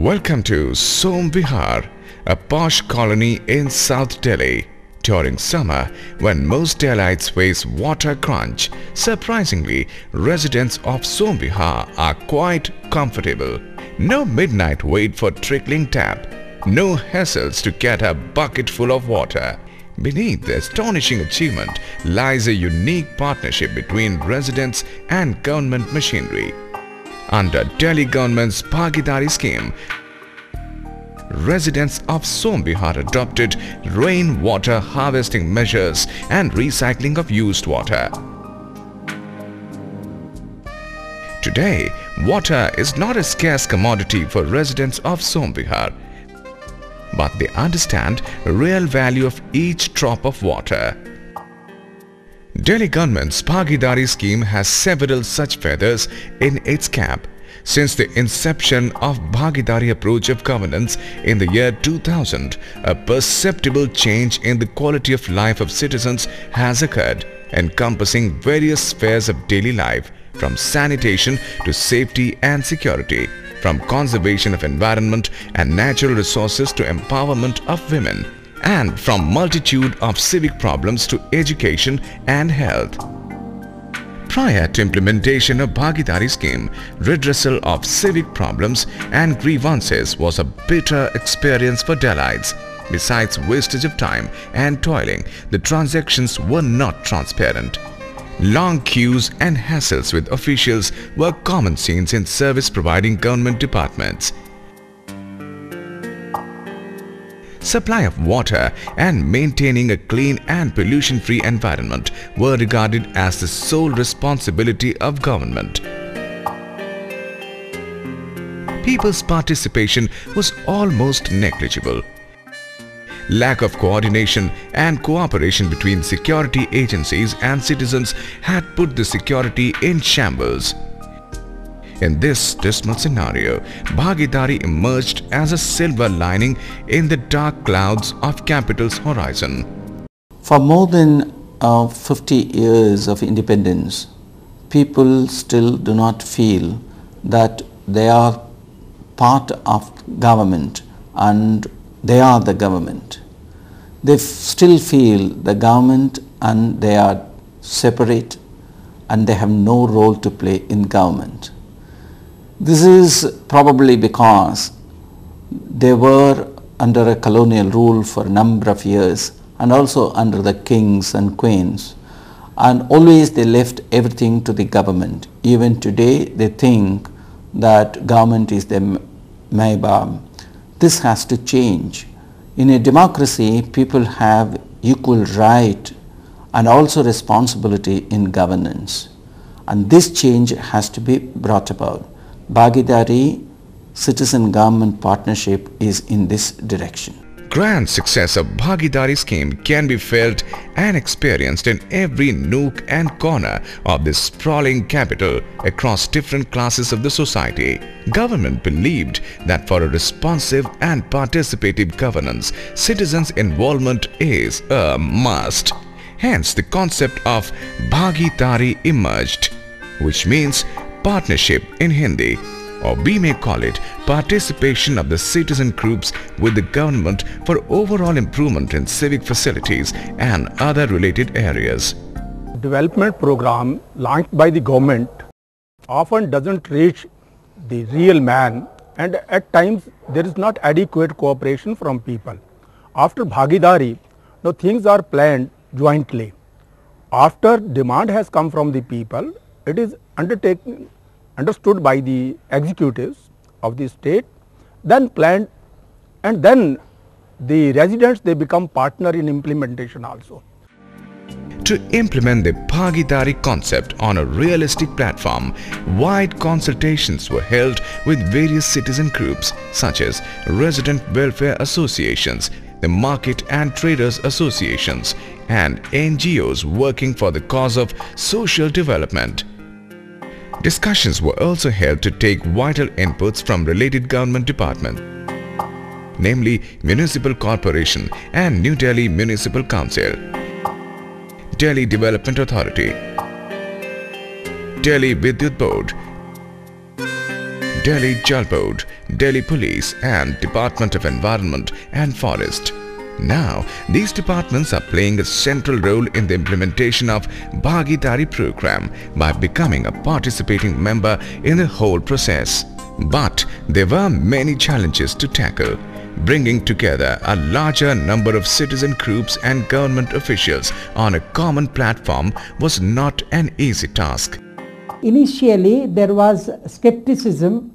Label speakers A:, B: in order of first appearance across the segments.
A: Welcome to Som Vihar, a posh colony in South Delhi. During summer, when most Delhiites face water crunch, surprisingly, residents of Som Vihar are quite comfortable. No midnight wait for trickling tap, no hassles to get a bucket full of water. Beneath the astonishing achievement lies a unique partnership between residents and government machinery. Under Delhi government's Bhagidari scheme, residents of Som Vihar adopted rainwater harvesting measures and recycling of used water. Today, water is not a scarce commodity for residents of Som Vihar, but they understand the real value of each drop of water. Delhi government's Bhagidari scheme has several such feathers in its cap. Since the inception of Bhagidari approach of governance in the year 2000, a perceptible change in the quality of life of citizens has occurred, encompassing various spheres of daily life, from sanitation to safety and security, from conservation of environment and natural resources to empowerment of women, and from multitude of civic problems to education and health. Prior to implementation of Bhagidari scheme, redressal of civic problems and grievances was a bitter experience for Delhiites. Besides wastage of time and toiling, the transactions were not transparent. Long queues and hassles with officials were common scenes in service-providing government departments. Supply of water and maintaining a clean and pollution-free environment were regarded as the sole responsibility of government. People's participation was almost negligible. Lack of coordination and cooperation between security agencies and citizens had put the security in shambles. In this dismal scenario, Bhagidari emerged as a silver lining in the dark clouds of capital's horizon.
B: For more than 50 years of independence, people still do not feel that they are part of government and they are the government. They still feel the government and they are separate and they have no role to play in government. This is probably because they were under a colonial rule for a number of years and also under the kings and queens, and always they left everything to the government. Even today they think that government is the Maibab. This has to change. In a democracy, people have equal right and also responsibility in governance, and this change has to be brought about. Bhagidari citizen-government partnership is in this direction.
A: Grand success of Bhagidari scheme can be felt and experienced in every nook and corner of this sprawling capital across different classes of the society. Government believed that for a responsive and participative governance, citizens' involvement is a must. Hence, the concept of Bhagidari emerged, which means partnership in Hindi, or we may call it participation of the citizen groups with the government for overall improvement in civic facilities and other related areas.
C: Development program launched by the government often doesn't reach the real man, and at times there is not adequate cooperation from people. After Bhagidari, now things are planned jointly. After demand has come from the people, it is understood by the executives of the state, then planned, and then the residents, they become partner in implementation also.
A: To implement the Bhagidari concept on a realistic platform, wide consultations were held with various citizen groups such as resident welfare associations, the market and traders associations, and NGOs working for the cause of social development. Discussions were also held to take vital inputs from related government departments, namely Municipal Corporation and New Delhi Municipal Council, Delhi Development Authority, Delhi Vidyut Board, Delhi Jal Board, Delhi Police and Department of Environment and Forest. Now, these departments are playing a central role in the implementation of Bhagidari program by becoming a participating member in the whole process. But there were many challenges to tackle. Bringing together a larger number of citizen groups and government officials on a common platform was not an easy task.
D: Initially, there was skepticism,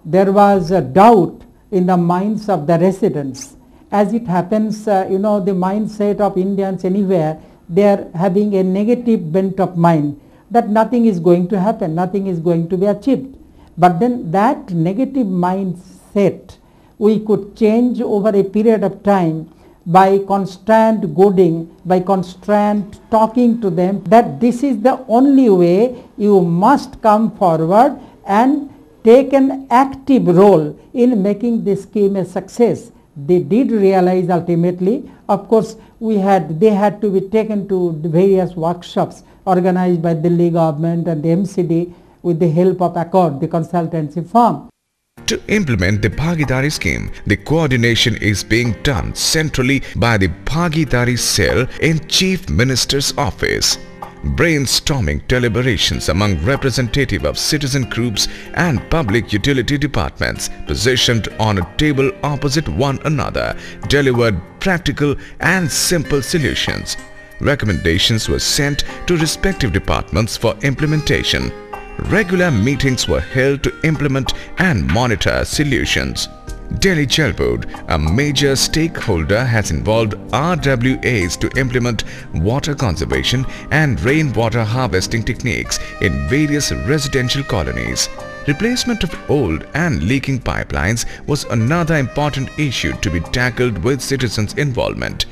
D: there was a doubt in the minds of the residents. As it happens, the mindset of Indians anywhere, they are having a negative bent of mind that nothing is going to happen, nothing is going to be achieved. But then that negative mindset we could change over a period of time by constant goading, by constant talking to them that this is the only way, you must come forward and take an active role in making this scheme a success. They did realize ultimately. Of course, they had to be taken to the various workshops organized by Delhi government and the NCT with the help of Accord, the consultancy firm.
A: To implement the Bhagidari scheme, the coordination is being done centrally by the Bhagidari cell in Chief Minister's office. Brainstorming deliberations among representatives of citizen groups and public utility departments positioned on a table opposite one another delivered practical and simple solutions. Recommendations were sent to respective departments for implementation. Regular meetings were held to implement and monitor solutions. Delhi Jal Board, a major stakeholder, has involved RWAs to implement water conservation and rainwater harvesting techniques in various residential colonies. Replacement of old and leaking pipelines was another important issue to be tackled with citizens' involvement.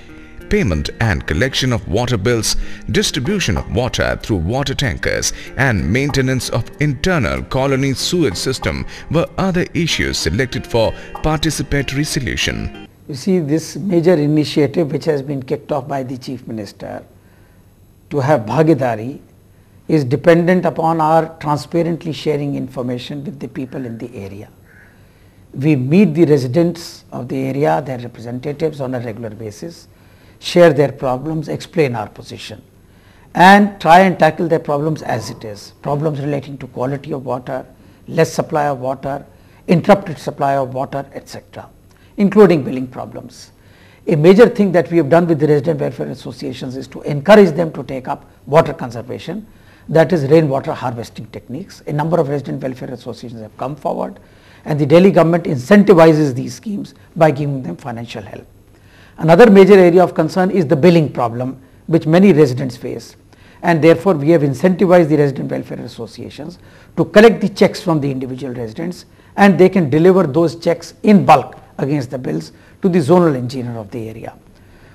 A: Payment and collection of water bills, distribution of water through water tankers, and maintenance of internal colony sewage system were other issues selected for participatory solution.
E: You see, this major initiative which has been kicked off by the Chief Minister to have Bhagidari is dependent upon our transparently sharing information with the people in the area. We meet the residents of the area, their representatives on a regular basis, share their problems, explain our position, and try and tackle their problems as it is. Problems relating to quality of water, less supply of water, interrupted supply of water, etc., including billing problems. A major thing that we have done with the resident welfare associations is to encourage them to take up water conservation, that is rainwater harvesting techniques. A number of resident welfare associations have come forward, and the Delhi government incentivizes these schemes by giving them financial help. Another major area of concern is the billing problem which many residents face, and therefore we have incentivized the resident welfare associations to collect the checks from the individual residents, and they can deliver those checks in bulk against the bills to the zonal engineer of the area.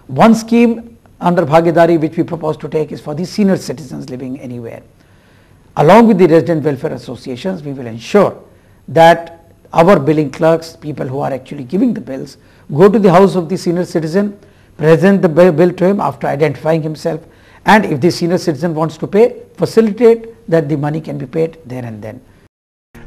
E: One scheme under Bhagidari which we propose to take is for the senior citizens living anywhere. Along with the resident welfare associations, we will ensure that our billing clerks, people who are actually giving the bills, go to the house of the senior citizen, present the bill to him after identifying himself, and if the senior citizen wants to pay, facilitate that the money can be paid there and then.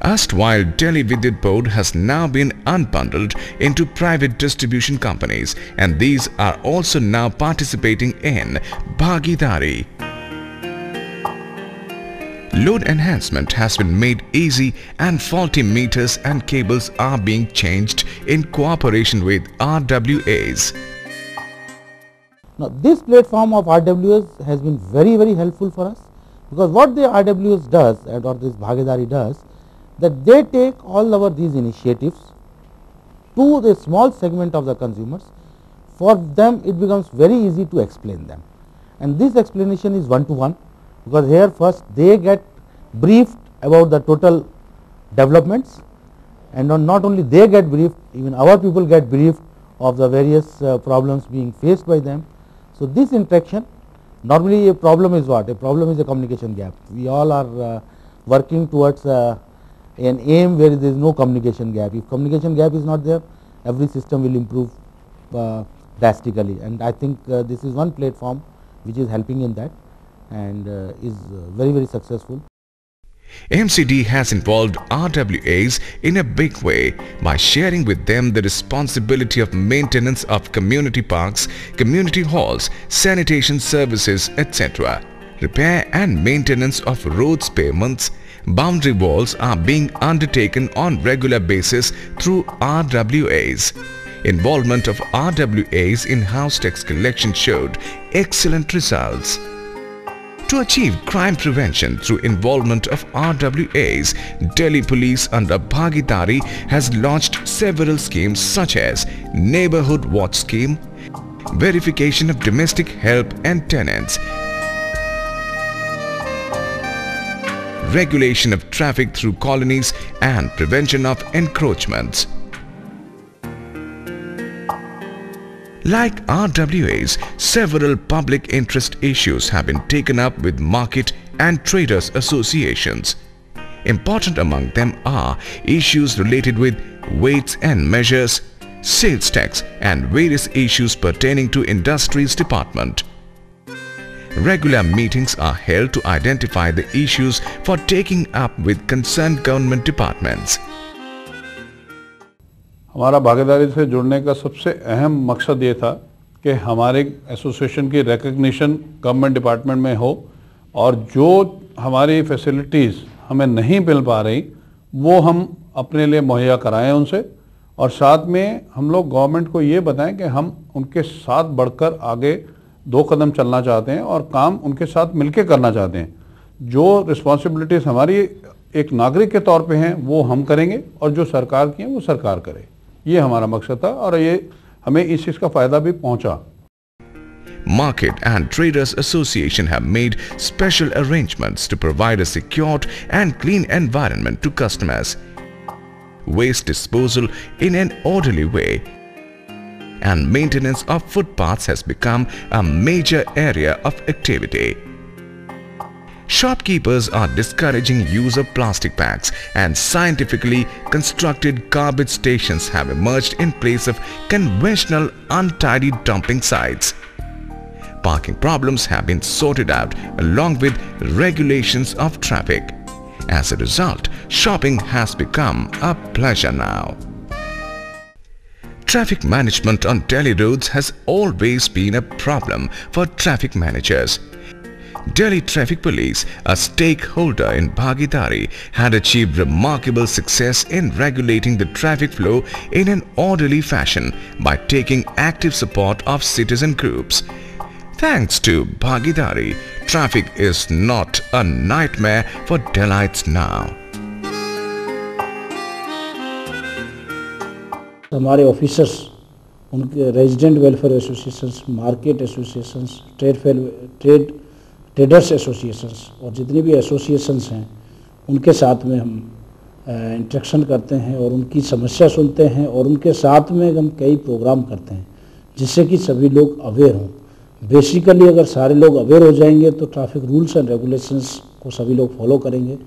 A: Erstwhile Delhi Vidyut Board has now been unbundled into private distribution companies, and these are also now participating in Bhagidari. Load enhancement has been made easy, and faulty meters and cables are being changed in cooperation with RWAs.
F: Now, this platform of RWAs has been very, very helpful for us, because what the RWAs does, or this Bhagidari does, that they take all these initiatives to the small segment of the consumers. For them it becomes very easy to explain them, and this explanation is one-to-one, because here first they get briefed about the total developments, and not only they get briefed, even our people get briefed of the various problems being faced by them. So, this interaction, normally a problem is what? A problem is a communication gap. We all are working towards an aim where there is no communication gap. If communication gap is not there, every system will improve drastically, and I think this is one platform which is helping in that, and is very, very successful.
A: NCT has involved RWAs in a big way by sharing with them the responsibility of maintenance of community parks, community halls, sanitation services, etc. Repair and maintenance of roads pavements, boundary walls are being undertaken on regular basis through RWAs. Involvement of RWAs in house tax collection showed excellent results. To achieve crime prevention through involvement of RWAs, Delhi Police under Bhagidari has launched several schemes such as Neighborhood Watch Scheme, verification of domestic help and tenants, regulation of traffic through colonies and prevention of encroachments. Like RWAs, several public interest issues have been taken up with market and traders associations. Important among them are issues related with weights and measures, sales tax and various issues pertaining to Industries Department. Regular meetings are held to identify the issues for taking up with concerned government departments.
G: हमारा भागीदारी से जुड़ने का सबसे अहम मकसद ये था कि हमारे एसोसिएशन की रिकग्निशन गवर्नमेंट डिपार्टमेंट में हो और जो हमारी फैसिलिटीज़ हमें नहीं मिल पा रही वो हम अपने लिए मुहैया कराएं उनसे, और साथ में हम लोग गवर्नमेंट को ये बताएं कि हम उनके साथ बढ़कर आगे 2 कदम चलना चाहते हैं और काम उनके साथ मिलके करना चाहते हैं। जो रिस्पॉन्सिबिलिटीज़ हमारी एक नागरिक के तौर पे हैं वो हम करेंगे और जो सरकार की हैं वो सरकार करे। ये हमारा मकसद था और ये हमें इस चीज़ का फ़ायदा भी पहुंचा।
A: Market and Traders Association have made special arrangements to provide a secured and clean environment to customers, waste disposal in an orderly way, and maintenance of footpaths has become a major area of activity. Shopkeepers are discouraging use of plastic bags and scientifically constructed garbage stations have emerged in place of conventional untidy dumping sites. Parking problems have been sorted out along with regulations of traffic. As a result, shopping has become a pleasure now. Traffic management on Delhi roads has always been a problem for traffic managers. Delhi Traffic Police, a stakeholder in Bhagidari, had achieved remarkable success in regulating the traffic flow in an orderly fashion by taking active support of citizen groups. Thanks to Bhagidari, traffic is not a nightmare for Delhiites now.
H: हमारे officers, उनके resident welfare associations, market associations, traders associations और जितनी भी associations हैं उनके साथ में हम इंटरेक्शन करते हैं और उनकी समस्या सुनते हैं और उनके साथ में हम कई प्रोग्राम करते हैं जिससे कि सभी लोग अवेयर हों। बेसिकली अगर सारे लोग अवेयर हो जाएंगे तो ट्रैफिक रूल्स एंड रेगुलेशंस को सभी लोग फॉलो करेंगे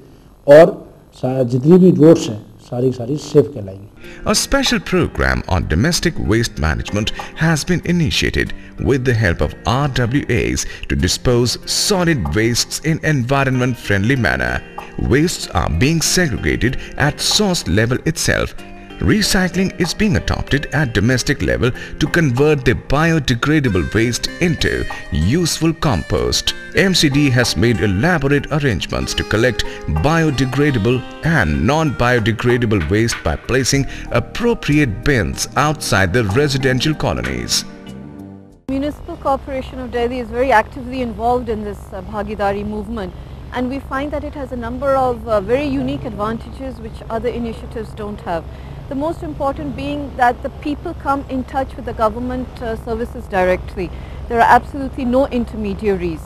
H: और जितनी भी रोड्स हैं सारी safe कहलाएंगी।
A: A special program on domestic waste management has been initiated with the help of RWAs to dispose solid wastes in environment-friendly manner. Wastes are being segregated at source level itself. Recycling is being adopted at domestic level to convert the biodegradable waste into useful compost. NCT has made elaborate arrangements to collect biodegradable and non-biodegradable waste by placing appropriate bins outside the residential colonies.
I: Municipal Corporation of Delhi is very actively involved in this Bhagidari movement, and we find that it has a number of very unique advantages which other initiatives don't have. The most important being that the people come in touch with the government services directly. There are absolutely no intermediaries.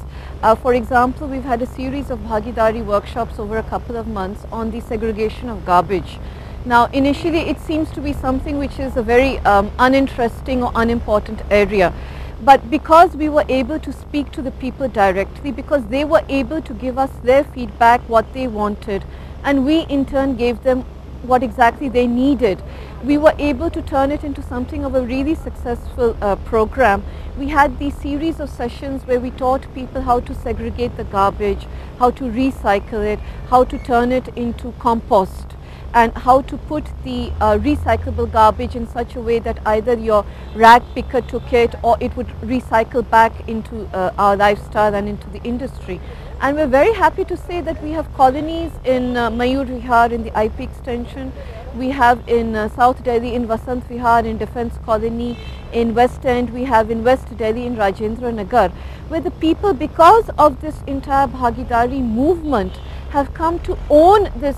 I: For example, we've had a series of Bhagidari workshops over a couple of months on the segregation of garbage. Now, initially it seems to be something which is a very uninteresting or unimportant area. But because we were able to speak to the people directly, because they were able to give us their feedback, what they wanted, and we in turn gave them what exactly they needed, we were able to turn it into something of a really successful program we had these series of sessions where we taught people how to segregate the garbage, how to recycle it, how to turn it into compost, and how to put the recyclable garbage in such a way that either your rag picker took it or it would recycle back into our lifestyle and into the industry. And we're very happy to say that we have colonies in Mayur Vihar in the IP extension. We have in South Delhi in Vasant Vihar in Defence Colony. In West End we have in West Delhi in Rajendra Nagar, where the people, because of this entire Bhagidari movement, have come to own this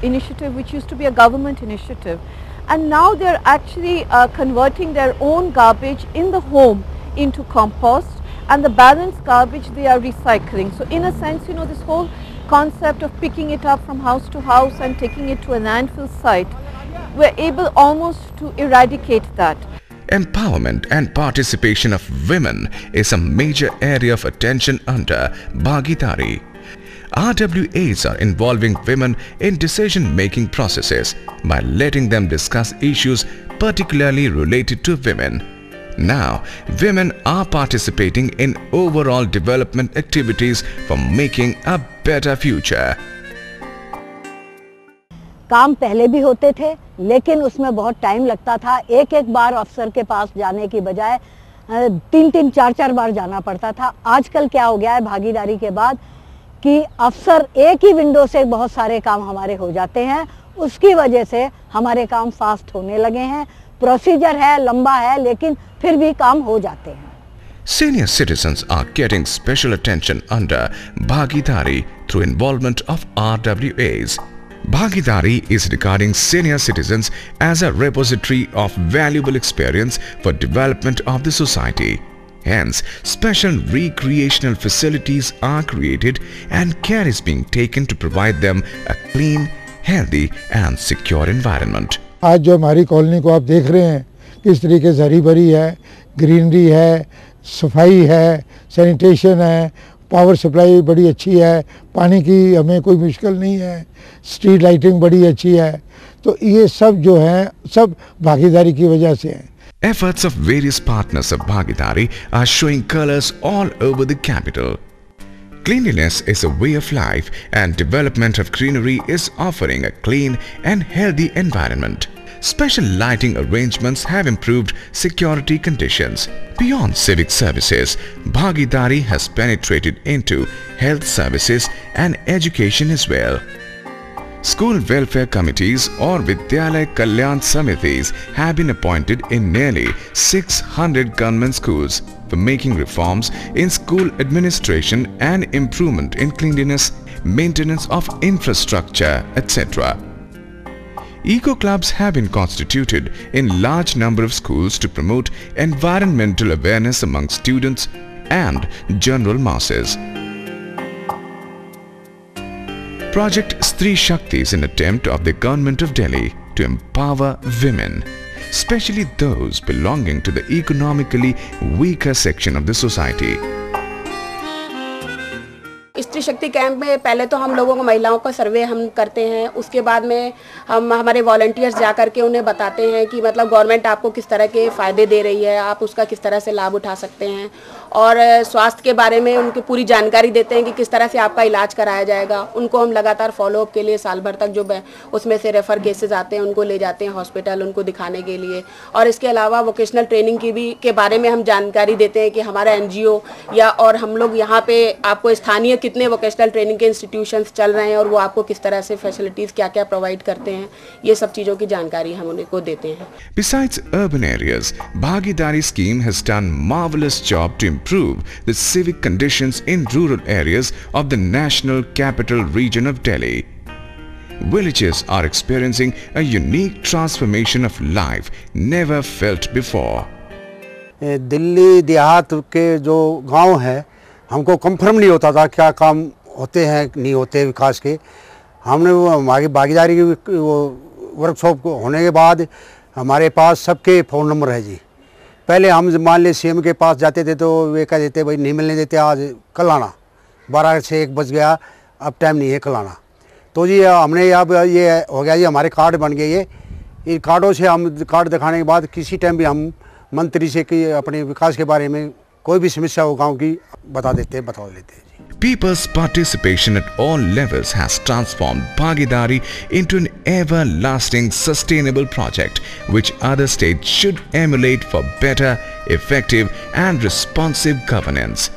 I: initiative, which used to be a government initiative, and now they're actually converting their own garbage in the home into compost, and the balanced garbage they are recycling. So in a sense, you know, this whole concept of picking it up from house to house and taking it to a landfill site, we're able almost to eradicate that.
A: Empowerment and participation of women is a major area of attention under Bhagidari. RWAs are involving women in decision-making processes by letting them discuss issues particularly related to women. Now, women are participating in overall development activities for making a better future.
J: काम पहले भी होते थे, लेकिन उसमें बहुत time लगता था। एक एक बार अफसर के पास जाने की बजाय 3-3, 4-4 बार जाना पड़ता था। आजकल क्या हो गया है भागीदारी के बाद कि अफसर एक ही विंडो से बहुत सारे काम हमारे हो जाते हैं। उसकी वजह से हमारे काम फास्ट होने लगे हैं। प्रोसीजर है, लंबा है, लेकिन फिर भी काम हो जाते हैं।
A: Senior citizens are getting special attention under Bhagidari through involvement of RWAs. Bhagidari is regarding senior citizens as a repository of valuable experience for development of the society. Hence, special recreational facilities are created and care is being taken to provide them a clean, healthy and secure environment.
K: आज जो हमारी colony को आप देख रहे हैं किस तरीके से हरी भरी है, ग्रीनरी है, सफाई है, सैनिटेशन है, पावर सप्लाई बड़ी अच्छी है, पानी की हमें कोई मुश्किल नहीं है, स्ट्रीट लाइटिंग बड़ी अच्छी है, तो ये सब जो है सब भागीदारी की वजह से है।
A: Efforts of various partners of Bhagidari are showing colors all over the capital. Cleanliness is a way of life and development of greenery is offering a clean and healthy environment. Special lighting arrangements have improved security conditions. Beyond civic services, Bhagidari has penetrated into health services and education as well. School welfare committees or Vidyalaya Kalyan Samitis have been appointed in nearly 600 government schools for making reforms in school administration and improvement in cleanliness, maintenance of infrastructure, etc. Eco clubs have been constituted in large number of schools to promote environmental awareness among students and general masses. Project Stree Shakti is an attempt of the government of Delhi to empower women, especially those belonging to the economically weaker section of the society.
L: स्त्री शक्ति camp में पहले तो हम लोगों को महिलाओं का सर्वे हम करते हैं, उसके बाद में हम हमारे वॉलंटियर्स जा कर के उन्हें बताते हैं कि मतलब गवर्नमेंट आपको किस तरह के फ़ायदे दे रही है, आप उसका किस तरह से लाभ उठा सकते हैं, और स्वास्थ्य के बारे में उनकी पूरी जानकारी देते हैं कि किस तरह से आपका इलाज कराया जाएगा। उनको हम लगातार फॉलोअप के लिए साल भर तक जो उसमें से रेफ़र केसेस आते हैं उनको ले जाते हैं हॉस्पिटल उनको दिखाने के लिए, और इसके अलावा वोकेशनल ट्रेनिंग की भी के बारे में हम जानकारी देते हैं कि हमारा NGO या और हम लोग यहाँ पे आपको स्थानीय कितने वोकेशनल ट्रेनिंग के इंस्टीट्यूशंस चल रहे हैं और वो आपको किस तरह से फैसिलिटीज़ क्या क्या प्रोवाइड करते हैं, ये सब चीज़ों की जानकारी हम उनको देते हैं।
A: Besides urban areas, Bhagidari scheme has done marvelous job to improve the civic conditions in rural areas of the national capital region of Delhi. Villages are experiencing a unique transformation of life never felt before.
M: Delhi देहात के जो गांव है हमको confirm नहीं होता था क्या काम होते हैं नहीं होते विकास के। हमने वो हमारी भागीदारी की वो वर्कशॉप होने के बाद हमारे पास सबके फ़ोन नंबर है जी। पहले हम मान ले CM के पास जाते थे तो वे कह देते भाई नहीं मिलने देते, आज कल आना, 12 से 1 बज गया, अब टाइम नहीं है, कल आना। तो जी हमने अब ये हो गया जी, हमारे कार्ड बन गए ये। इन कार्डों से हम कार्ड दिखाने के बाद किसी टाइम भी हम मंत्री से कि अपने विकास के बारे में कोई भी समस्या हो गांव की बता लेते हैं।
A: People's participation at all levels has transformed Bhagidari into an everlasting sustainable project which other states should emulate for better, effective and responsive governance.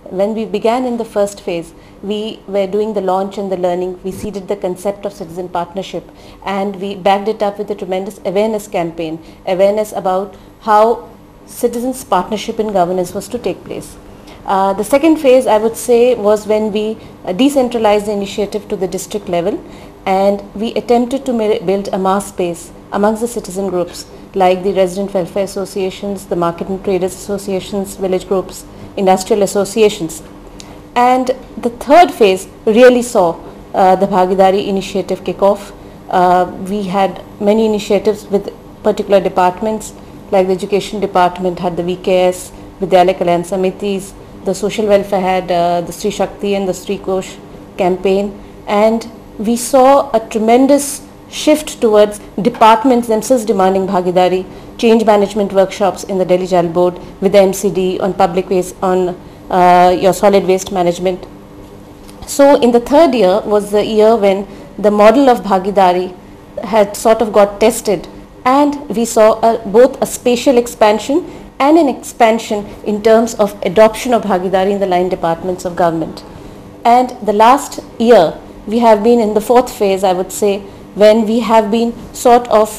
N: When we began in the first phase, we were doing the launch and the learning. We seeded the concept of citizen partnership and we backed it up with a tremendous awareness campaign, awareness about how citizens partnership in governance was to take place. The second phase, I would say, was when we decentralized the initiative to the district level and we attempted to build a mass space amongst the citizen groups like the resident welfare associations, the market and traders associations, village groups, industrial associations. And the third phase really saw the Bhagidari initiative kick off. We had many initiatives with particular departments, like the education department had the VKS, Vidyalaya Kalyan Samitis, the social welfare had the Sri Shakti and the Sri Kosh campaign, and we saw a tremendous shift towards departments themselves demanding Bhagidari, change management workshops in the Delhi Jal Board with the MCD on public waste, on your solid waste management. So in the third year was the year when the model of Bhagidari had sort of got tested, and we saw both a spatial expansion and an expansion in terms of adoption of Bhagidari in the line departments of government. And the last year we have been in the fourth phase, I would say, when we have been sort of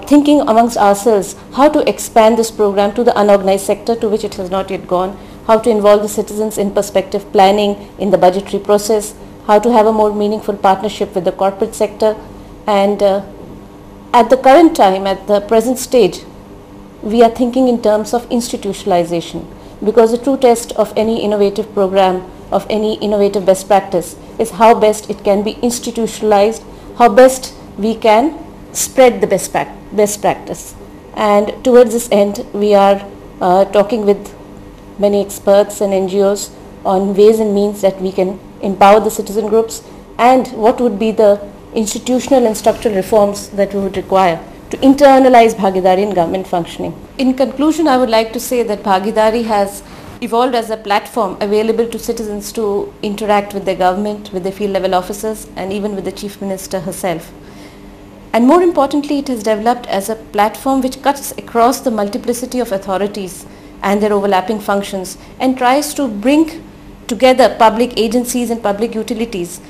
N: thinking amongst ourselves how to expand this program to the unorganized sector, to which it has not yet gone, how to involve the citizens in perspective planning in the budgetary process, how to have a more meaningful partnership with the corporate sector. And at the current time, at the present stage, we are thinking in terms of institutionalization, because the true test of any innovative program, of any innovative best practice, is how best it can be institutionalized, how best we can spread the best practice. And towards this end, we are talking with many experts and NGOs on ways and means that we can empower the citizen groups, and what would be the institutional and structural reforms that we would require to internalize Bhagidari in government functioning. In conclusion, I would like to say that Bhagidari has evolved as a platform available to citizens to interact with their government, with their field level officers, and even with the Chief Minister herself. And more importantly, it has developed as a platform which cuts across the multiplicity of authorities and their overlapping functions and tries to bring together public agencies and public utilities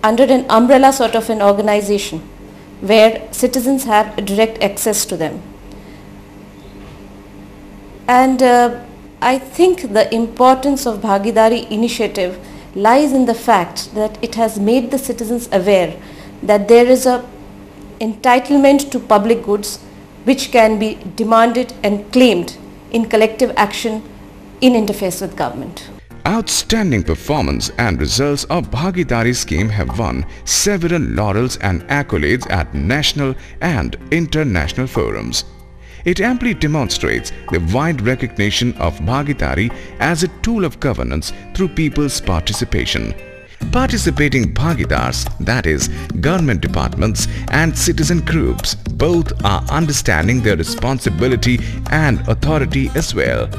N: under an umbrella sort of an organization where citizens have direct access to them. And I think the importance of Bhagidari initiative lies in the fact that it has made the citizens aware that there is a entitlement to public goods which can be demanded and claimed in collective action in interface with government.
A: Outstanding performance and results of Bhagidari scheme have won several laurels and accolades at national and international forums. It amply demonstrates the wide recognition of Bhagidari as a tool of governance through people's participation. Participating Bhagidars, that is, government departments and citizen groups, both are understanding their responsibility and authority as well.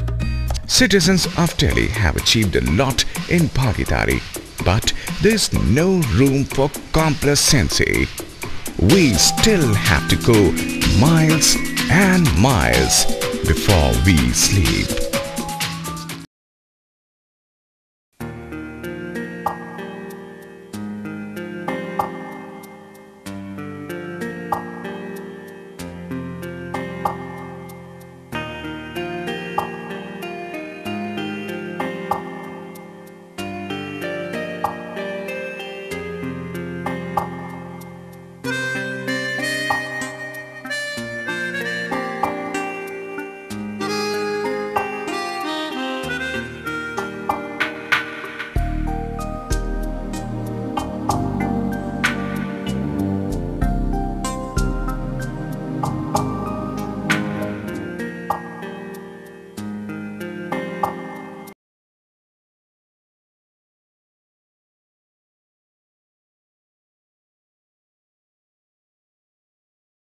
A: Citizens of Delhi have achieved a lot in Bhagidari, but there is no room for complacency. We still have to go miles and miles before we sleep.